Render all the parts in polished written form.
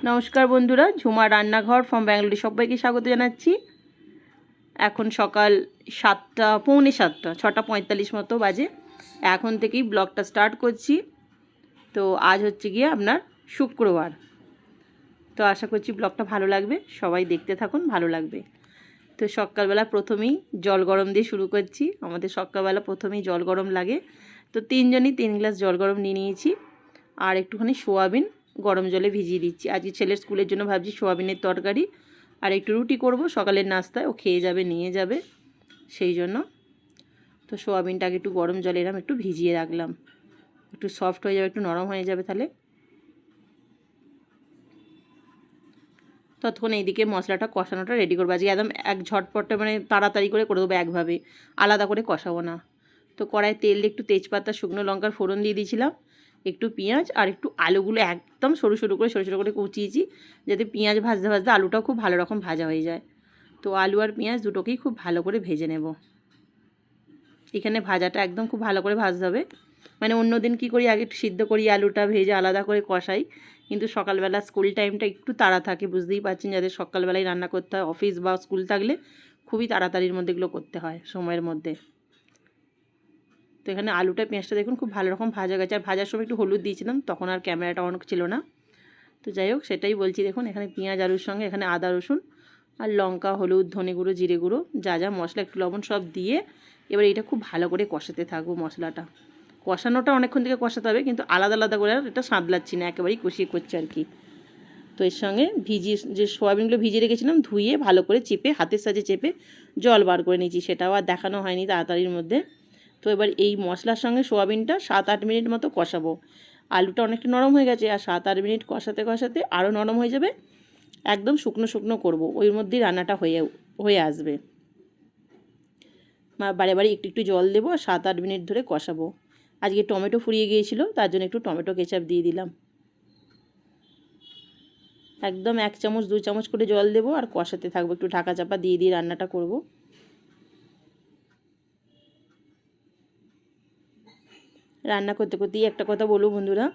নমস্কার বন্ধুরা, ঝুমা রান্নাঘর ফ্রম ব্যাঙ্গালোরে সবাইকে স্বাগত জানাচ্ছি। এখন সকাল 7টা, পৌনে 7টা, 6:45 মতো বাজে। এখন থেকেই ব্লগটা স্টার্ট করছি। তো আজ হচ্ছে গিয়ে আপনার শুক্রবার। তো আশা করছি ব্লগটা ভালো লাগবে, সবাই দেখতে থাকুন, ভালো লাগবে। তো সকালবেলা প্রথমেই জল গরম দিয়ে শুরু করছি। আমাদের সকালবেলা প্রথমেই জল গরম লাগে। তো 3 গ্লাস জল গরম নিয়ে নিয়েছি, আর একটুখানি সোয়াবিন গরম জলে ভিজিয়ে দিচ্ছি। আজকে ছেলের স্কুলের জন্য ভাবছি সোয়াবিনের তরকারি আর একটু রুটি করব সকালের নাস্তায়, ও খেয়ে যাবে, নিয়ে যাবে, সেই জন্য। তো সোয়াবিনটাকে একটু গরম জলে এরম একটু ভিজিয়ে রাখলাম, একটু সফট হয়ে যাবে, একটু নরম হয়ে যাবে তাহলে। ততক্ষণ এইদিকে মশলাটা কষানোটা রেডি করবো। আজকে একদম এক ঝটপটে, মানে তাড়াতাড়ি করে দেবো একভাবে, আলাদা করে কষাবো না। তো কড়াইয়ে তেল দিয়ে একটু তেজপাতা, শুকনো লঙ্কার ফোড়ন দিয়ে দিয়েছিলাম, একটু পেঁয়াজ আর একটু আলুগুলো একদম সরু সরু করে কুচিয়েছি, যাতে পেঁয়াজ ভাজতে ভাজতে আলুটাও খুব ভালো রকম ভাজা হয়ে যায়। তো আলু আর পেঁয়াজ দুটোকেই খুব ভালো করে ভেজে নেব। এখানে ভাজাটা একদম খুব ভালো করে ভাজতে হবে। মানে অন্য দিন কী করি, আগে সিদ্ধ করি, আলুটা ভেজে আলাদা করে কষাই, কিন্তু সকালবেলা স্কুল টাইমটা একটু তাড়া থাকে, বুঝতেই পারছেন, যাদের সকালবেলায় রান্না করতে হয়, অফিস বা স্কুল থাকলে খুবই তাড়াতাড়ির মধ্যে এগুলো করতে হয়, সময়ের মধ্যে। তো এখানে আলুটা পেঁয়াজটা দেখুন খুব ভালো রকম ভাজা গেছে, আর ভাজার সময় একটু হলুদ দিয়েছিলাম, তখন আর ক্যামেরাটা অন ছিল না। তো যাই হোক, সেটাই বলছি, দেখুন এখানে পেঁয়াজ আলুর সঙ্গে এখানে আদা রসুন আর লঙ্কা, হলুদ, ধনে গুঁড়ো, জিরে গুঁড়ো, যা যা মশলা, একটু লবণ সব দিয়ে এবার এটা খুব ভালো করে কষাতে থাকবো। মশলাটা কষানোটা অনেকক্ষণ থেকে কষাতে হবে, কিন্তু আলাদা আলাদা করে আর এটা সাঁতলাচ্ছি না, একেবারেই কষিয়ে করছি আর কি। তো এর সঙ্গে যে সোয়াবিনগুলো ভিজিয়ে রেখেছিলাম, ধুয়ে ভালো করে চেপে, হাতের সাহায্যে চেপে জল বার করে নিয়েছি, সেটাও আর দেখানো হয়নি তাড়াতাড়ির মধ্যে। তো এবার এই মশলার সঙ্গে সোয়াবিনটা 7-8 মিনিট মতো কষাবো। আলুটা অনেকটা নরম হয়ে গেছে, আর 7-8 মিনিট কষাতে কষাতে আরও নরম হয়ে যাবে, একদম শুকনো শুকনো করবো, ওই মধ্যেই রান্নাটা হয়ে আসবে। বারে বারে একটু একটু জল দেবো, আর 7-8 মিনিট ধরে কষাবো। আজকে টমেটো ফুরিয়ে গিয়েছিলো, তার জন্য একটু টমেটো কেচাপ দিয়ে দিলাম। একদম 1 চামচ 2 চামচ করে জল দেবো, আর কষাতে থাকবো, একটু ঢাকা চাপা দিয়ে দিয়ে রান্নাটা করব। রান্না করতে করতেই একটা কথা বলবো বন্ধুরা,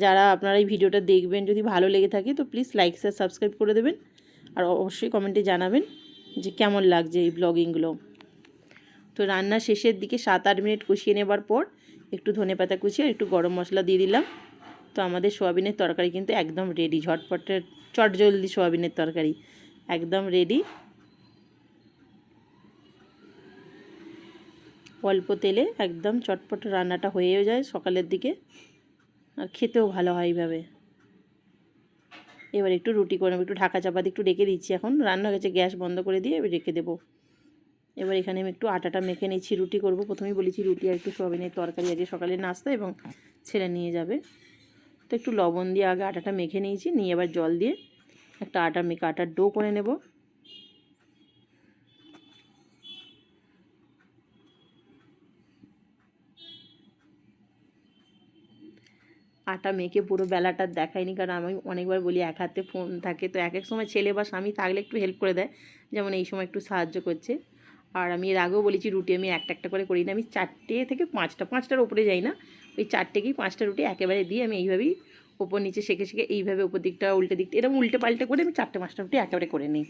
যারা আপনারা এই ভিডিওটা দেখবেন, যদি ভালো লেগে থাকে তো প্লিজ লাইক শেয়ার সাবস্ক্রাইব করে দেবেন, আর অবশ্যই কমেন্টে জানাবেন যে কেমন লাগছে এই ব্লগিংগুলো। তো রান্না শেষের দিকে 7-8 মিনিট কষিয়ে নেবার পর একটু ধনেপাতা কুচি আর একটু গরম মশলা দিয়ে দিলাম। তো আমাদের সোয়াবিনের তরকারি কিন্তু একদম রেডি, ঝটপটের চটজলদি সোয়াবিনের তরকারি একদম রেডি। অল্প তেলে একদম চটপট রান্নাটা হয়েও যায় সকালের দিকে, আর খেতেও ভালো হয় এইভাবে। এবার একটু রুটি করে নেব, একটু ঢাকা চাপা দিয়ে একটু রেখে দিচ্ছি, এখন রান্না হয়েছে, গ্যাস বন্ধ করে দিয়ে রেখে দেবো। এবার এখানে আমি একটু আটাটা মেখে নিচ্ছি, রুটি করব। প্রথমেই বলেছি রুটি আর একটু সোয়াবিনের তরকারি আজকে সকালের নাস্তা, এবং ছেলে নিয়ে যাবে। তো একটু লবণ দিয়ে আগে আটাটা মেখে নিয়েছি, নিয়ে এবার জল দিয়ে একটা আটার ডো করে নেব। আটা মেখে পুরো বেলাটা দেখাইনি, কারণ আমি অনেকবার বলি এক হাতে ফোন থাকে, তো এক এক সময় ছেলে বা স্বামী থাকলে একটু হেল্প করে দেয়, যেমন এই সময় একটু সাহায্য করছে। আর আমি এর আগেও বলেছি রুটি আমি একটা একটা করে করি না, আমি 4টে থেকে 5টার ওপরে যাই না, ওই 4টে কি 5টা রুটি একেবারে দিয়ে আমি এইভাবেই ওপর নিচে শেখে এইভাবে ওপর দিকটা উল্টে দিকটা এরকম উল্টে পাল্টে করে আমি 4টে-5টা রুটি একেবারে করে নিই।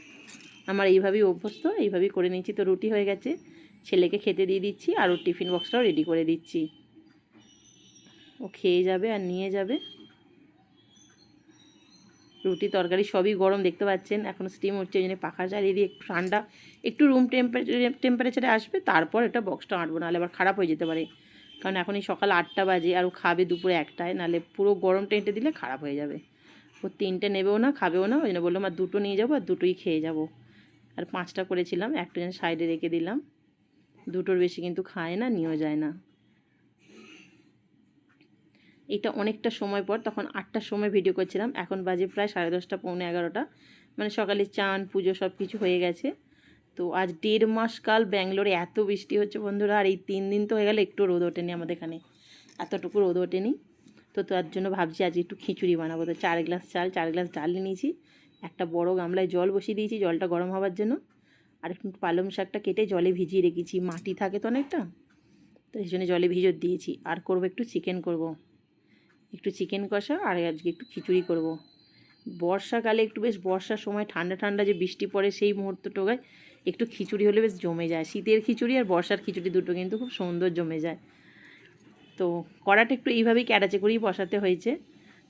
আমার এইভাবেই অভ্যস্ত, এইভাবেই করে নিয়েছি। তো রুটি হয়ে গেছে, ছেলেকে খেতে দিয়ে দিচ্ছি, আর ওর টিফিন বক্সটাও রেডি করে দিচ্ছি, ও খেয়ে যাবে আর নিয়ে যাবে। রুটি তরকারি সবই গরম, দেখতে পাচ্ছেন এখন স্টিম হচ্ছে, ওই জন্য পাখা চালিয়ে দিয়ে একটু ঠান্ডা, একটু রুম টেম্পারেচারে আসবে, তারপর এটা বক্সটা আঁটবো, নাহলে আবার খারাপ হয়ে যেতে পারে। কারণ এখন এই সকাল 8টা বাজে, আর ও খাবে দুপুরে 1টায়, নাহলে পুরো গরমটা এঁটে দিলে খারাপ হয়ে যাবে। ও 3টে নেবেও না, খাবেও না, ওই জন্য বললাম আর 2টো নিয়ে যাবো, আর 2টোই খেয়ে যাব। আর 5টা করেছিলাম, একটা যেন সাইডে রেখে দিলাম, 2টোর বেশি কিন্তু খায় না, নিয়েও যায় না। এটা অনেকটা সময় পর, তখন 8টার সময় ভিডিও করছিলাম, এখন বাজে প্রায় 10:30 পৌনে 11টা, মানে সকালে চান পুজো সব কিছু হয়ে গেছে। তো আজ 1.5 মাস কাল ব্যাঙ্গালোরে এত বৃষ্টি হচ্ছে বন্ধুরা, আর এই 3 দিন তো হয়ে গেলে একটু রোদ ওঠেনি আমাদের এখানে, এতটুকু রোদ ওঠেনি। তো তার জন্য ভাবছি আজ একটু খিচুড়ি বানাবো। তো 4 গ্লাস চাল, 4 গ্লাস ডাল নিয়েছি, একটা বড় গামলায় জল বসিয়ে দিয়েছি, জলটা গরম হওয়ার জন্য, আর একটু পালং শাকটা কেটে জলে ভিজিয়ে রেখেছি, মাটি থাকে তো অনেকটা, তো এই জন্য জলে ভিজিয়ে দিয়েছি। আর করবো একটু চিকেন করব, একটু চিকেন কষা, আর আজকে একটু খিচুড়ি করব। বর্ষাকালে একটু বেশ বর্ষার সময় ঠান্ডা ঠান্ডা যে বৃষ্টি পড়ে সেই মুহূর্তটায় একটু খিচুড়ি হলে বেশ জমে যায়। শীতের খিচুড়ি আর বর্ষার খিচুড়ি দুটো কিন্তু খুব সুন্দর জমে যায়। তো কড়াটা একটু এইভাবেই ক্যাটাচে করেই বসাতে হয়েছে।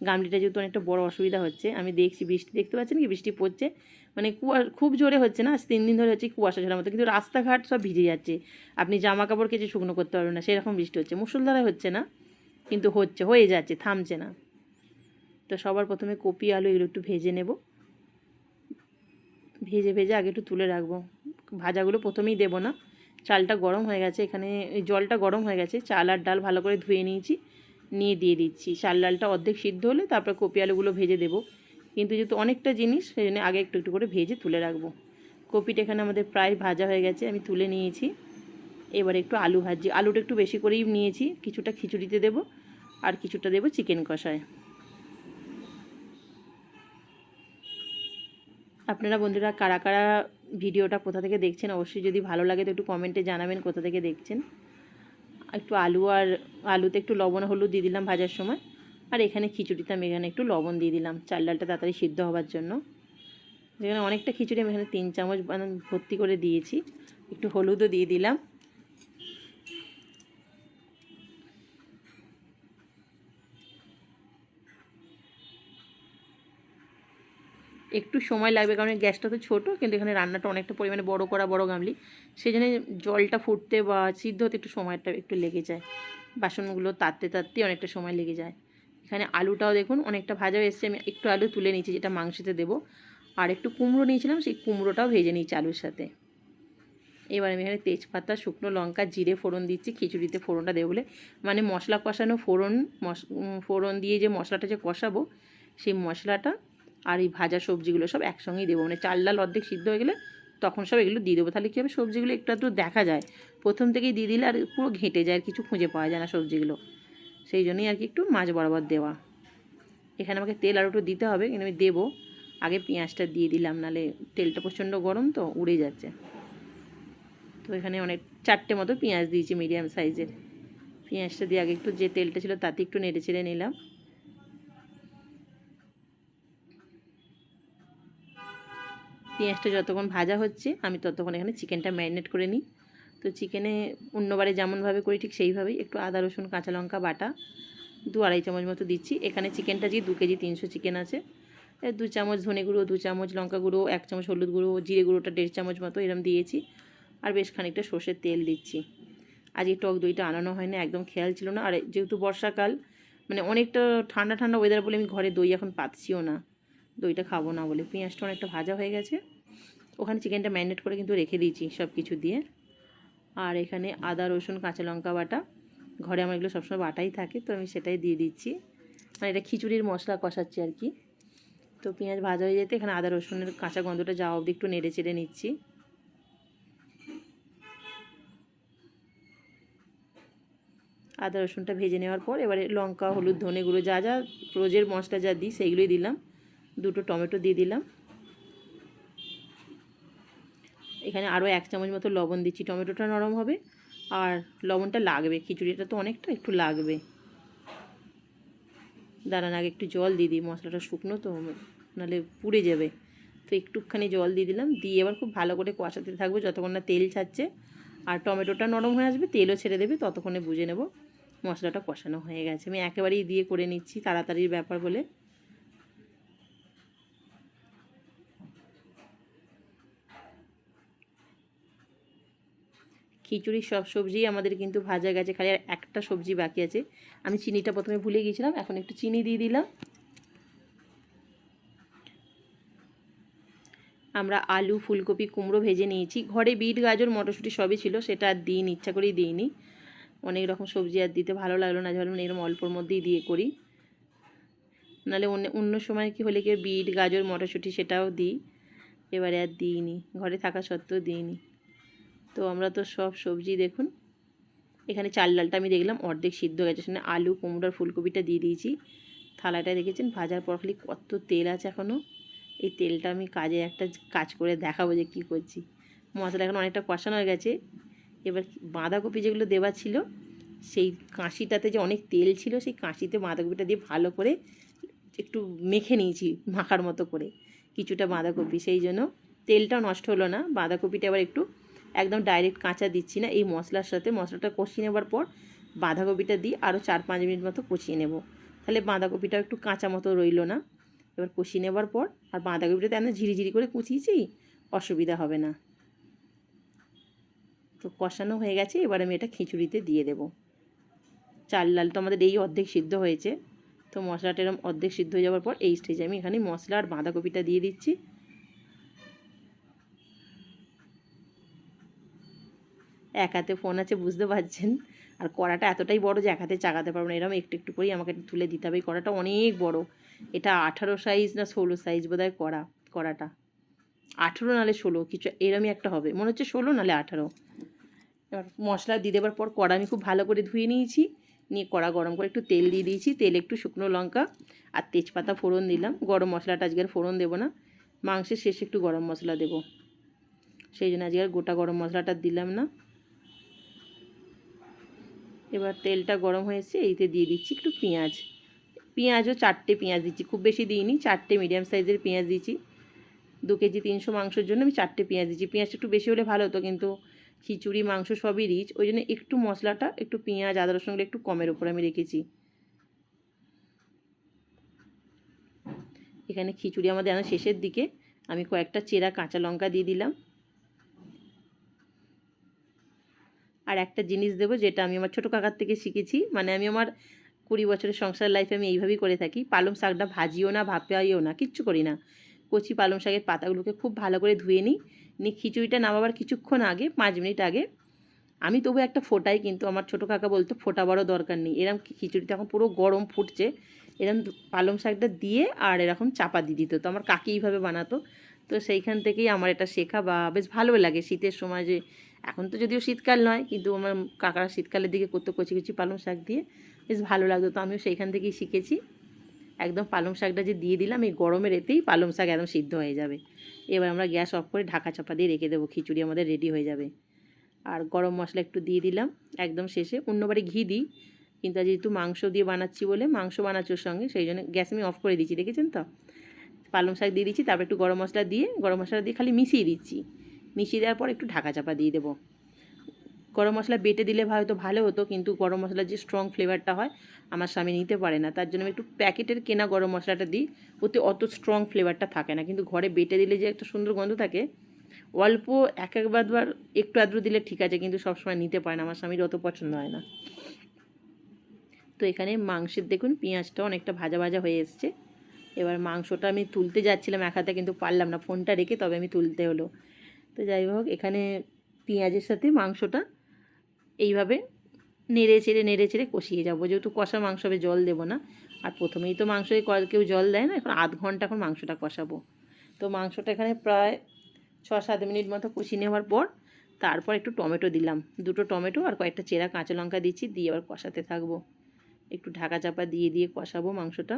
গামলিটা যেহেতু অনেকটা বড় অসুবিধা হচ্ছে। আমি দেখছি বৃষ্টি, দেখতে পাচ্ছেন কি বৃষ্টি পড়ছে, মানে খুব জোরে হচ্ছে না, 3 দিন ধরে হচ্ছে কুয়াশা ঝরার মতো, কিন্তু রাস্তাঘাট সব ভিজে যাচ্ছে। আপনি জামা কাপড় কেচে শুকনো করতে পারবেন না, সেরকম বৃষ্টি হচ্ছে। মুষলধারায় হচ্ছে না, কিন্তু হয়ে যাচ্ছে, থামছে না। তো সবার প্রথমে কপি আলু এগুলো একটু ভেজে নেব। ভেজে আগে একটু তুলে রাখবো। ভাজাগুলো প্রথমেই দেবো না, চালটা গরম হয়ে গেছে, এখানে জলটা গরম হয়ে গেছে, চাল আর ডাল ভালো করে ধুয়ে নিয়েছি, নিয়ে দিয়ে দিচ্ছি। চাল ডালটা অর্ধেক সিদ্ধ হলে তারপর কপি আলুগুলো ভেজে দেবো, কিন্তু যেহেতু অনেকটা জিনিস সেই জন্য আগে একটু একটু করে ভেজে তুলে রাখবো। কপিটা এখানে আমাদের প্রায় ভাজা হয়ে গেছে, আমি তুলে নিয়েছি। এবার একটু আলু ভাজি, আলুটা একটু বেশি করেই নিয়েছি, কিছুটা খিচুড়িতে দেবো আর কিছুটা দেবো চিকেন কষায়। আপনারা বন্ধুরা কারা কারা ভিডিওটা কোথা থেকে দেখছেন, অবশ্যই যদি ভালো লাগে তো একটু কমেন্টে জানাবেন কোথা থেকে দেখছেন। একটু আলুতে একটু লবণ হলুদ দিয়ে দিলাম ভাজার সময়, আর এখানে খিচুড়িতে আমি এখানে একটু লবণ দিয়ে দিলাম চাল ডালটা তাড়াতাড়ি সিদ্ধ হওয়ার জন্য। যেখানে অনেকটা খিচুড়ি আমি এখানে 3 চামচ ভর্তি করে দিয়েছি। একটু হলুদও দিয়ে দিলাম। একটু সময় লাগবে কারণ গ্যাসটা তো ছোটো, কিন্তু এখানে রান্নাটা অনেকটা পরিমাণে বড় গামলি, সেই জন্য জলটা ফুটতে বা সিদ্ধ হতে একটু সময়টা একটু লেগে যায়। বাসনগুলো তাততে অনেকটা সময় লেগে যায়। এখানে আলুটাও দেখুন অনেকটা ভাজা হয়ে এসছে, আমি একটু আলু তুলে নিয়েছি যেটা মাংসতে দেবো, আর একটু কুমড়ো নিয়েছিলাম, সেই কুমড়োটাও ভেজে নিয়েছি আলুর সাথে। এবার আমি এখানে তেজপাতা শুকনো লঙ্কা জিরে ফোড়ন দিচ্ছি, খিচুড়িতে ফোড়নটা দেবো বলে, মানে মশলা কষানো ফোড়ন দিয়ে যে মশলাটা যে কষাবো সেই মশলাটা আর এই ভাজা সবজিগুলো সব একসঙ্গেই দেবো, মানে চাল ডাল অর্ধেক সিদ্ধ হয়ে গেলে তখন সব এগুলো দিয়ে দেবো। তাহলে কী হবে, সবজিগুলো একটু একটু দেখা যায়, প্রথম থেকেই দিয়ে দিলে আর পুরো ঘেঁটে যায়, আর কিছু খুঁজে পাওয়া যায় না সবজিগুলো, সেই জন্যই আর কি একটু মাঝ বরাবর দেওয়া। এখানে আমাকে তেল আর একটু দিতে হবে, কিন্তু আমি দেবো। আগে পেঁয়াজটা দিয়ে দিলাম, নাহলে তেলটা প্রচণ্ড গরম তো উড়ে যাচ্ছে। তো এখানে 4টে মতো পেঁয়াজ দিয়েছি মিডিয়াম সাইজের। পেঁয়াজটা দিয়ে আগে একটু যে তেলটা ছিল তাতে একটু নেড়ে চেড়ে নিলাম। পেঁয়াজটা যতক্ষণ ভাজা হচ্ছে আমি ততক্ষণ এখানে চিকেনটা ম্যারিনেট করে নিই। তো চিকেনে অন্যবারে যেমনভাবে করি ঠিক সেইভাবেই একটু আদা রসুন কাঁচা লঙ্কা বাটা 2-2.5 চামচ মতো দিচ্ছি। এখানে চিকেনটা যে 2 কেজি 300 চিকেন আছে, 2 চামচ ধনে গুঁড়ো, 2 চামচ লঙ্কা গুঁড়ো, 1 চামচ হলুদ গুঁড়ো, জিরে গুঁড়োটা 1.5 চামচ মতো এরম দিয়েছি, আর বেশ খানিকটা সর্ষের তেল দিচ্ছি। আজকে টক দইটা আনানো হয় না, একদম খেয়াল ছিল না, আর যেহেতু বর্ষাকাল মানে অনেকটা ঠান্ডা ওয়েদার বলে আমি ঘরে দই এখন পাচ্ছিও না, দইটা খাবো না বলে। পেঁয়াজটা অনেকটা ভাজা হয়ে গেছে, ওখানে চিকেনটা ম্যারিনেট করে কিন্তু রেখে দিয়েছি সব কিছু দিয়ে। আর এখানে আদা রসুন কাঁচা লঙ্কা বাটা, ঘরে আমার এগুলো সবসময় বাটাই থাকে, তো আমি সেটাই দিয়ে দিচ্ছি, মানে এটা খিচুড়ির মশলা কষাচ্ছি আর কি। তো পেঁয়াজ ভাজা হয়ে যেতে এখানে আদা রসুনের কাঁচা গন্ধটা যাওয়া অবধি একটু নেড়ে চেড়ে নিচ্ছি। আদা রসুনটা ভেজে নেওয়ার পর এবারে লঙ্কা হলুদ ধনে গুঁড়ো যা যা রোজের মশলা যা দিই সেইগুলোই দিলাম। 2টো টমেটো দিয়ে দিলাম। এখানে আরও 1 চামচ মতো লবণ দিচ্ছি, টমেটোটা নরম হবে আর লবণটা লাগবে, খিচুড়িটা তো অনেকটা একটু লাগবে। দাঁড়ান আগে একটু জল দিয়ে দিই, মশলাটা শুকনো তো নাহলে পুড়ে যাবে। তো একটুখানি জল দিয়ে দিলাম, দিয়ে এবার খুব ভালো করে কষাতে থাকবো যতক্ষণ না তেল ছাড়ছে আর টমেটোটা নরম হয়ে আসবে, তেলও ছেড়ে দেবে, ততক্ষণে বুঝে নেব মশলাটা কষানো হয়ে গেছে। আমি একেবারেই দিয়ে করে নিচ্ছি তাড়াতাড়ির ব্যাপার বলে। খিচুড়ির সব সবজি আমাদের কিন্তু ভাজা গেছে, খালি আর একটা সবজি বাকি আছে। আমি চিনিটা প্রথমে ভুলে গিয়েছিলাম, এখন একটু চিনি দিয়ে দিলাম। আমরা আলু ফুলকপি কুমড়ো ভেজে নিয়েছি, ঘরে বিট গাজর মটরশুঁটি সবই ছিল, সেটা আর দিইনি, ইচ্ছা করেই দিইনি। অনেক রকম সবজি আর দিতে ভালো লাগলো না, ধরুন এরকম অল্পর মধ্যেই দিয়ে করি, নাহলে অন্য সময় কি হলে কি বিট গাজর মটরশুঁটি সেটাও দিই, এবারে আর দিইনি, ঘরে থাকা সত্ত্বেও দিইনি। তো আমরা তো সব সবজি দেখুন, এখানে চাল ডালটা আমি দেখলাম অর্ধেক সিদ্ধ গেছে, সেখানে আলু কুমড়োর ফুলকপিটা দিয়ে দিয়েছি। থালাটা দেখেছেন ভাজার পর খালি কত তেল আছে এখনও, এই তেলটা আমি একটা কাজ করে দেখাবো যে কী করছি। মশলা এখন অনেকটা কষানো হয়ে গেছে, এবার বাঁধাকপি যেগুলো দেওয়া ছিল সেই কাঁশিটাতে যে অনেক তেল ছিল, সেই কাঁশিতে বাঁধাকপিটা দিয়ে ভালো করে একটু মেখে নিয়েছি মাখার মতো করে কিছুটা বাঁধাকপি, সেই জন্য তেলটাও নষ্ট হলো না। বাঁধাকপিটা আবার একটু একদম ডাইরেক্ট কাঁচা দিচ্ছি না, এই মশলার সাথে মশলাটা কষিয়ে নেবার পর বাঁধাকপিটা দিয়ে আরও 4-5 মিনিট মতো কষিয়ে নেব, তাহলে বাঁধাকপিটাও একটু কাঁচা মতো রইলো না। এবার কষিয়ে নেবার পর আর বাঁধাকপিটাতে আমি ঝিরিঝিরি করে কুচিয়েছি, অসুবিধা হবে না। তো কষানো হয়ে গেছে, এবার আমি এটা খিচুড়িতে দিয়ে দেব। চাল ডাল তো আমাদের এই অর্ধেক সিদ্ধ হয়েছে, তো মশলাটা এরকম অর্ধেক সিদ্ধ হয়ে যাওয়ার পর এই স্টেজে আমি এখানে মশলা আর বাঁধাকপিটা দিয়ে দিচ্ছি। এক হাতে ফোন আছে বুঝতে পারছেন, আর কড়াটা এতটাই বড় যে এক হাতে চাগাতে পারবো না, এরকম একটু একটু করেই আমাকে তুলে দিতে হবে। এই কড়াটা অনেক বড়, এটা 18 সাইজ না 16 সাইজ বোধহয় কড়াটা 18 নাহলে 16 কিছু এরমই একটা হবে, মনে হচ্ছে 16 নাহলে 18। এবার মশলা দিয়ে দেওয়ার পর কড়া আমি খুব ভালো করে ধুয়ে নিয়েছি, নিয়ে কড়া গরম করে একটু তেল দিয়ে দিয়েছি, তেলে একটু শুকনো লঙ্কা আর তেজপাতা ফোড়ন দিলাম। গরম মশলাটা আজকে আর ফোড়ন দেবো না, মাংসের শেষে একটু গরম মশলা দেবো, সেই জন্য আজকে আর গোটা গরম মশলাটা দিলাম না। এবার তেলটা গরম হয়েছে, এইতে দিয়ে দিচ্ছি একটু পেঁয়াজও 4টে পেঁয়াজ দিচ্ছি, খুব বেশি দিইনি, 4টে মিডিয়াম সাইজের পেঁয়াজ দিচ্ছি। 2 কেজি 300 মাংসের জন্য আমি 4টে পেঁয়াজ দিচ্ছি। পেঁয়াজটা একটু বেশি হলে ভালো হতো, কিন্তু খিচুড়ি মাংস সবই রিচ, ওই জন্য একটু মশলাটা একটু পেঁয়াজ আদা রসুনগুলো একটু কমের উপর আমি রেখেছি। এখানে খিচুড়ি আমাদের এখন শেষের দিকে, আমি কয়েকটা চেরা কাঁচা লঙ্কা দিয়ে দিলাম। আর একটা জিনিস দেবো যেটা আমি আমার ছোটো কাকার থেকে শিখেছি, মানে আমি আমার 20 বছরের সংসার লাইফে আমি এইভাবেই করে থাকি। পালং শাকটা ভাজিও না ভাপাইও না, কিচ্ছু করি না, কচি পালং শাকের পাতাগুলোকে খুব ভালো করে ধুয়ে নিই, খিচুড়িটা নামাবার কিছুক্ষণ আগে 5 মিনিট আগে আমি তবু একটা ফোটাই, কিন্তু আমার ছোটো কাকা বলতো ফোটাবারও দরকার নেই, এরকম খিচুড়িটা এখন পুরো গরম ফুটছে, এরকম পালং শাকটা দিয়ে আর এরকম চাপা দিয়ে দিত, তো আমার কাকি এইভাবে বানাতো। তো সেইখান থেকেই আমার এটা শেখা, বা বেশ ভালো লাগে শীতের সময়, যে এখন তো যদিও শীতকাল নয়, কিন্তু আমার কাকারা শীতকালের দিকে করতো কচি কচি পালং শাক দিয়ে, বেশ ভালো লাগতো, তো আমিও সেইখান থেকেই শিখেছি। একদম পালং শাকটা যে দিয়ে দিলাম, এই গরমের এতেই পালং শাক একদম সিদ্ধ হয়ে যাবে। এবার আমরা গ্যাস অফ করে ঢাকা চাপা দিয়ে রেখে দেবো, খিচুড়ি আমাদের রেডি হয়ে যাবে। আর গরম মশলা একটু দিয়ে দিলাম একদম শেষে, অন্যবারে ঘি দিই, কিন্তু আজ যেহেতু মাংস দিয়ে বানাচ্ছি বলে, মাংস বানাচ্ছোর সঙ্গে, সেই জন্য গ্যাস আমি অফ করে দিচ্ছি, দেখেছেন তো। পালং শাক দিয়ে দিচ্ছি, তারপর একটু গরম মশলা দিয়ে খালি মিশিয়ে দিচ্ছি, মিশিয়ে দেওয়ার পর একটু ঢাকা চাপা দিয়ে দেবো। গরম মশলা বেটে দিলে হয়তো ভালো হতো, কিন্তু গরম মশলার যে স্ট্রং ফ্লেভারটা হয় আমার স্বামী নিতে পারে না, তার জন্য আমি একটু প্যাকেটের কেনা গরম মশলাটা দিই, ওতে অত স্ট্রং ফ্লেভারটা থাকে না, কিন্তু ঘরে বেটে দিলে যে একটা সুন্দর গন্ধ থাকে, অল্প একবার একটু আদ্র দিলে ঠিক আছে, কিন্তু সবসময় নিতে পারে না, আমার স্বামীর অত পছন্দ হয় না। তো এখানে মাংসের দেখুন পেঁয়াজটা অনেকটা ভাজা ভাজা হয়ে এসছে। এবার মাংসটা আমি তুলতে যাচ্ছিলাম এক হাতে, কিন্তু পারলাম না, ফোনটা রেখে তবে আমি তুলতে হলো। তো যাই হোক, এখানে পেঁয়াজের সাথে মাংসটা এইভাবে নেড়ে চেড়ে কষিয়ে যাবো, যেহেতু কষা মাংস হবে জল দেবো না, আর প্রথমেই তো মাংসে কেউ জল দেয় না, এখন আধ ঘন্টা এখন মাংসটা কষাবো। তো মাংসটা এখানে প্রায় 6-7 মিনিট মতো কষিয়ে নেওয়ার পর তারপর একটু টমেটো দিলাম, 2টো টমেটো আর কয়েকটা চেরা কাঁচা লঙ্কা দিচ্ছি, দিয়ে আবার কষাতে থাকবো, একটু ঢাকা চাপা দিয়ে কষাবো মাংসটা।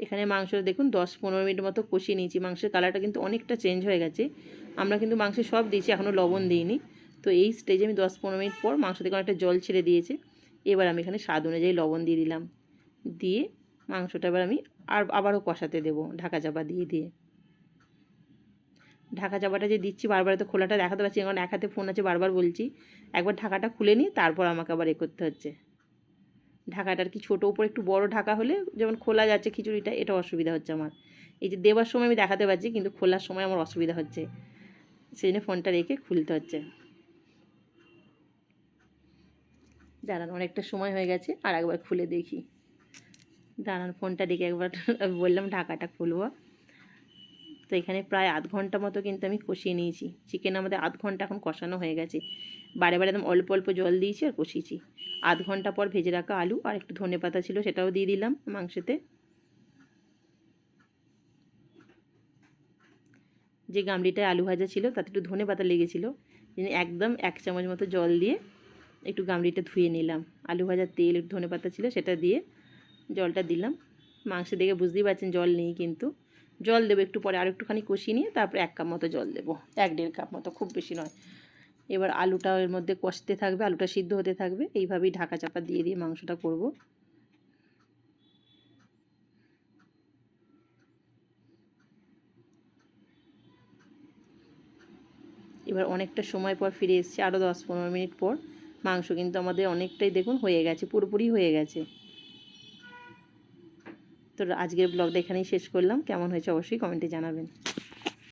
এখানে মাংসটা দেখুন 10-15 মিনিট মতো কষিয়ে নিয়েছি, মাংসের কালারটা কিন্তু অনেকটা চেঞ্জ হয়ে গেছে, আমরা কিন্তু মাংসে সব দিয়েছি, এখনও লবণ দিইনি। তো এই স্টেজে আমি 10-15 মিনিট পর মাংস থেকে অনেকটা জল ছেড়ে দিয়েছে, এবার আমি এখানে স্বাদ অনুযায়ী লবণ দিয়ে দিলাম, দিয়ে মাংসটা এবার আমি আবারও কষাতে দেবো ঢাকা চাপা দিয়ে। ঢাকা চাপাটা যে দিচ্ছি বারবার, তো খোলাটা দেখাতে পারছি, কারণ এক হাতে ফোন আছে, বারবার বলছি, একবার ঢাকাটা খুলে নিই তারপর আমাকে আবার করতে হচ্ছে। ঢাকাটার কি ছোটো উপর একটু বড় ঢাকা হলে যেমন খোলা যাচ্ছে খিচুড়িটা, এটা অসুবিধা হচ্ছে আমার, এই যে দেওয়ার সময় আমি দেখাতে পারছি, কিন্তু খোলার সময় আমার অসুবিধা হচ্ছে, সেই জন্য ফোনটা রেখে খুলতে হচ্ছে। দাঁড়ান, অনেকটা সময় হয়ে গেছে, আর একবার খুলে দেখি। দাঁড়ান, ফোনটা রেখে একবার বললাম ঢাকাটা খুলবো। তো এখানে প্রায় আধ ঘন্টা মতো কিন্তু আমি কষিয়ে নিয়েছি, চিকেন আমাদের আধ ঘন্টা এখন কষানো হয়ে গেছে, বারে একদম অল্প অল্প জল দিয়েছি আর কষিয়েছি। আধ ঘন্টা পর ভেজে রাখা আলু আর একটু ধনেপাতা ছিল, সেটাও দিয়ে দিলাম মাংসতে। যে গামলিটায় আলু ভাজা ছিল তাতে একটু ধনেপাতা লেগেছিলো, একদম 1 চামচ মতো জল দিয়ে একটু গামলিটা ধুয়ে নিলাম, আলু ভাজার তেল একটু ধনেপাতা ছিল সেটা দিয়ে জলটা দিলাম। মাংস দেখে বুঝতেই পারছেন জল নেই, কিন্তু জল দেবো একটু পরে, আর একটুখানি কষিয়ে নিয়ে তারপরে 1 কাপ মতো জল দেবো, 1-1.5 কাপ মতো, খুব বেশি নয়। এবার আলুটা এর মধ্যে কষতে থাকবে, আলুটা সিদ্ধ হতে থাকবে, এইভাবেই ঢাকা চাপা দিয়ে মাংসটা করব। এবার অনেকটা সময় পর ফিরে এসেছি, আরও 10-15 মিনিট পর। মাংস কিন্তু আমাদের অনেকটাই দেখুন হয়ে গেছে, পুরোপুরি হয়ে গেছে। তো আজকের ব্লগটা এখানেই শেষ করলাম। কেমন হয়েছে অবশ্যই কমেন্টে জানাবেন।